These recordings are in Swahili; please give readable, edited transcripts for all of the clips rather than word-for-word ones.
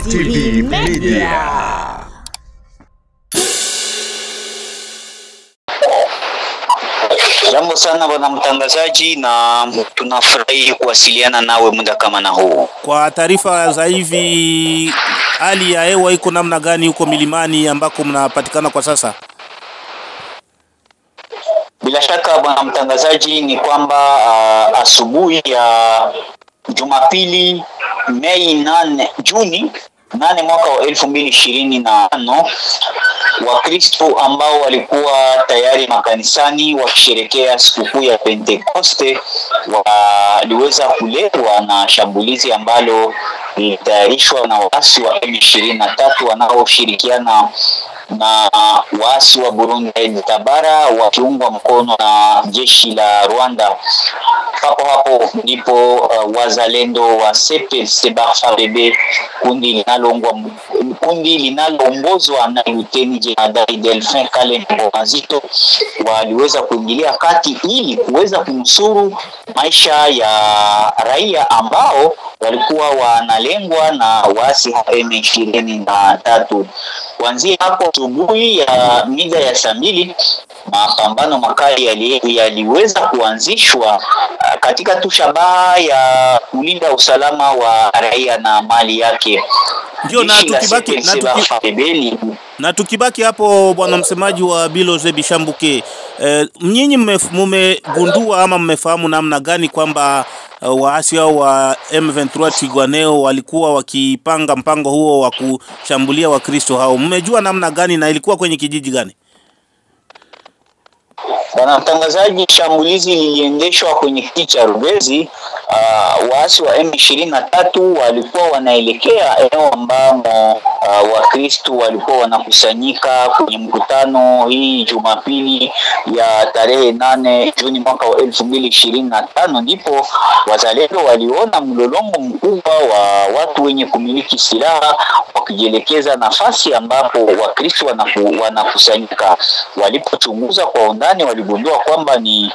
TV Media. Jambo sana bwana mtangazaji, na tunafurahi kuwasiliana nawe muda kama na huu. Kwa taarifa za hivi, hali ya hewa iko namna gani huko milimani ambako mnapatikana kwa sasa? Bila shaka bwana mtangazaji, ni kwamba asubuhi ya Jumapili Juni 8 mwaka wa 2025, Wakristo ambao walikuwa tayari makanisani wakisherekea sikukuu ya Pentekoste waliweza kulengwa na shambulizi ambalo lilitayarishwa na waasi wa M23 wanaoshirikiana na waasi wa Burundi Tabara wakiungwa mkono na jeshi la Rwanda. Hapo ndipo wazalendo wa CPLC-FARDC, kundi linaloongozwa na Luteni Jemadari Delphin Kalembo Mazito, waliweza kuingilia kati ili kuweza kunusuru maisha ya raia ambao walikuwa wanalengwa na waasi wa M23. Kuanzia hapo asubuhi ya mida ya saa 2, mapambano makali yaliweza kuanzishwa katika tushabaha ya kulinda usalama wa raia na mali yake. Ndio, na tukibaki hapo bwana msemaji wa Biloze Bishambuke, nyinyi mmegundua ama mmefahamu namna gani kwamba waasi hao wa M23 Twirwaneho walikuwa wakipanga mpango huo wa kushambulia Wakristo hao? Mmejua namna gani na ilikuwa kwenye kijiji gani? Bwana mtangazaji, shambulizi liliendeshwa kwenye kijiji cha Rubezi. Waasi wa M23 walikuwa wanaelekea eneo ambamo Wakristo walikuwa wanakusanyika kwenye mkutano hii Jumapili ya tarehe 8 Juni mwaka wa 2025. Ndipo wazalendo waliona mlolongo mkubwa wa watu wenye kumiliki silaha wakijielekeza nafasi ambapo Wakristo wanakusanyika. Walipochunguza kwa undani, waligundua kwamba ni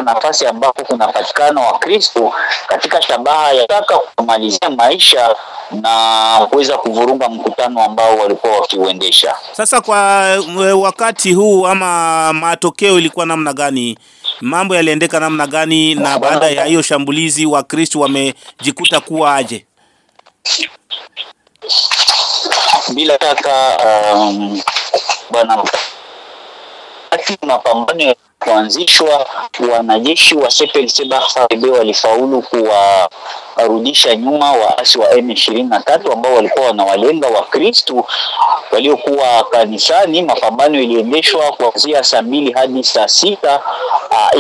nafasi ambapo kunapatikana Wakristo katika shabaha ya kutaka kumalizia maisha na kuweza kuvuruga mkutano ambao walikuwa wakiuendesha. Sasa kwa wakati huu ama matokeo ilikuwa namna gani? Mambo yaliendeka namna gani? Na baada ya hiyo shambulizi Wakristo wamejikuta kuwa aje? Bila shaka bwana, mapambano kuanzishwa, wanajeshi wa CPLC-FARDC walifaulu kuwarudisha nyuma waasi wa M23 ambao walikuwa wanawalenga Wakristo waliokuwa kanisani. Mapambano iliendeshwa kuanzia saa 2 hadi saa 6.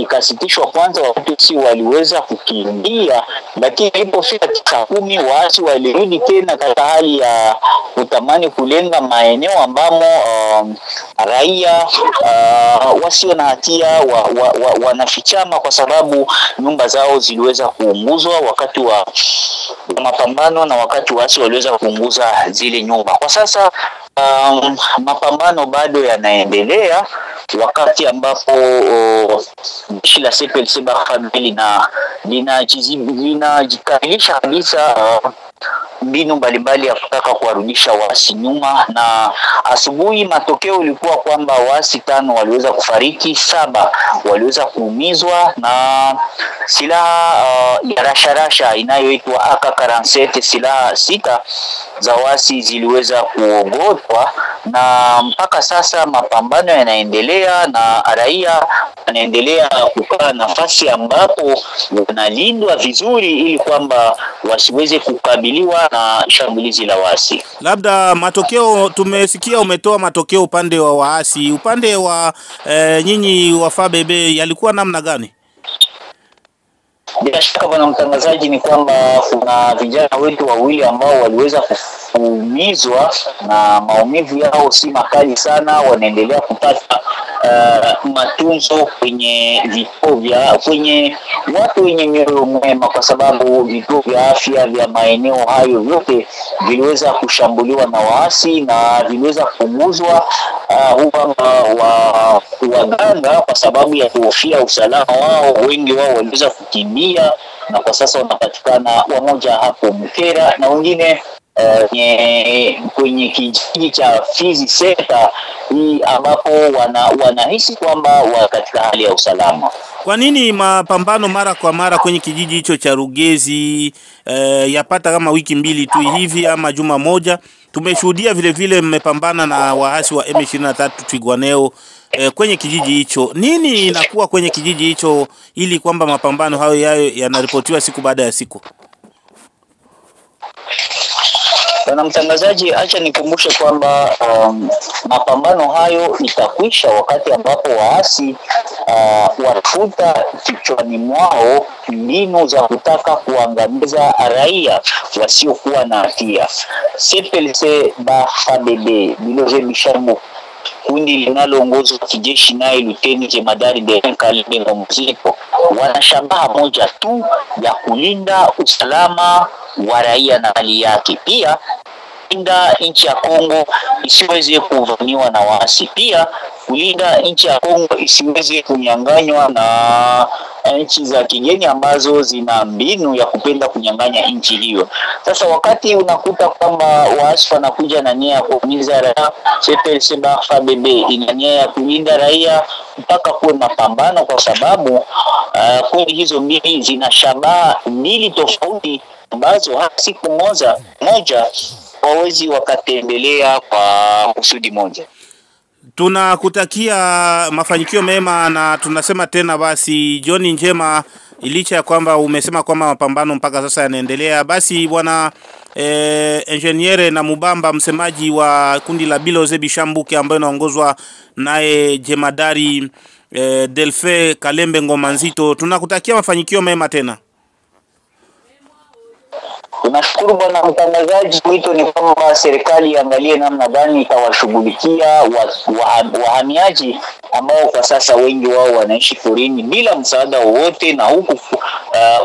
Ikasitishwa kwanza, Wakristo waliweza kukimbia, lakini ilipofika saa 10 waasi walirudi tena katika hali ya kutamani kulenga maeneo ambamo raia wasio na hatia wanafichama, kwa sababu nyumba zao ziliweza kuunguzwa wakati wa mapambano na wakati waasi waliweza kuunguza zile nyumba. Kwa sasa mapambano bado yanaendelea, wakati ambapo jeshi la CPLC-FARDC linajikamilisha kabisa mbinu mbalimbali ya kutaka kuwarudisha waasi nyuma. Na asubuhi matokeo ilikuwa kwamba waasi 5 waliweza kufariki, 7 waliweza kuumizwa, na silaha ya rasharasha inayoitwa AK-47, silaha 6 za waasi ziliweza kuogotwa. Na mpaka sasa mapambano yanaendelea na raia wanaendelea kukaa nafasi ambapo wanalindwa vizuri ili kwamba wasiweze kukabiliwa na shambulizi la waasi. Labda matokeo, tumesikia umetoa matokeo upande wa waasi, upande wa nyinyi wa FARDC yalikuwa namna gani? Bila shaka bwana mtangazaji, ni kwamba kuna vijana wetu wawili ambao waliweza kuumizwa na maumivu yao si makali sana, wanaendelea kupata matunzo kwenye vituo vya kwenye watu wenye mioyo mwema, kwa sababu vituo vya afya vya maeneo hayo yote viliweza kushambuliwa na waasi na viliweza kupunguzwa waganga kwa sababu ya kuhofia usalama wao. Wengi wao waliweza kukimbia na kwa sasa wanapatikana wamoja hapo Mkera na wengine kwenye kijiji cha Fizi Center hii ambapo wanahisi kwamba katika hali ya usalama. Kwa nini mapambano mara kwa mara kwenye kijiji hicho cha Rugezi yapata kama wiki mbili tu hivi ama juma moja? Tumeshuhudia vile vile mmepambana na waasi wa M23 Twirwaneho kwenye kijiji hicho. Nini inakuwa kwenye kijiji hicho ili kwamba mapambano hayo yanaripotiwa siku baada ya siku? Bwana mtangazaji, acha nikumbushe kwamba mapambano hayo itakwisha wakati ambapo waasi watafuta kichwani mwao mbinu za kutaka kuangamiza raia wasiokuwa na hatia. CPLC FARDC Biloze Bishambuke, kundi linaloongozwa kijeshi naye Luteni Jemadari Derin Kalembe Ngomzito, wana shabaha moja tu ya kulinda usalama wa raia na hali yake, pia kulinda nchi ya Kongo isiweze kuvamiwa na waasi, pia kulinda nchi ya Kongo isiweze kunyanganywa na nchi za kigeni ambazo zina mbinu ya kupenda kunyanganya nchi hiyo. Sasa wakati unakuta kwamba waasi wanakuja na nia ya kuumiza raia, CPLC FARDC ina nia ya kulinda raia mpaka kuwe mapambano, kwa sababu kundi hizo mbili zina shabaha mbili tofauti ambazo siku moja wawezi wakatembelea kwa kusudi moja. Tunakutakia mafanikio mema na tunasema tena basi John njema, ilicha ya kwamba umesema kwamba mapambano mpaka sasa yanaendelea. Basi bwana Engineer na Mubamba, msemaji wa kundi la Biloze Bishambuke ambayo inaongozwa naye Jemadari Delfe Kalembe Ngomzito, tunakutakia mafanikio mema tena. Tunashukuru bwana mtangazaji. Wito ni kwamba serikali iangalie namna gani itawashughulikia wahamiaji ambao kwa sasa wengi wao wanaishi porini bila msaada wowote, na huku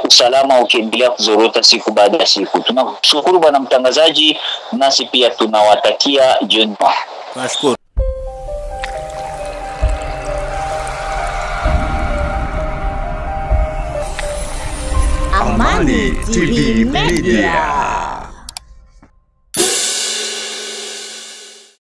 usalama ukiendelea kuzorota siku baada ya siku. Tunashukuru bwana mtangazaji, nasi pia tunawatakia jioni njema. Nashukuru. Amani TV Media.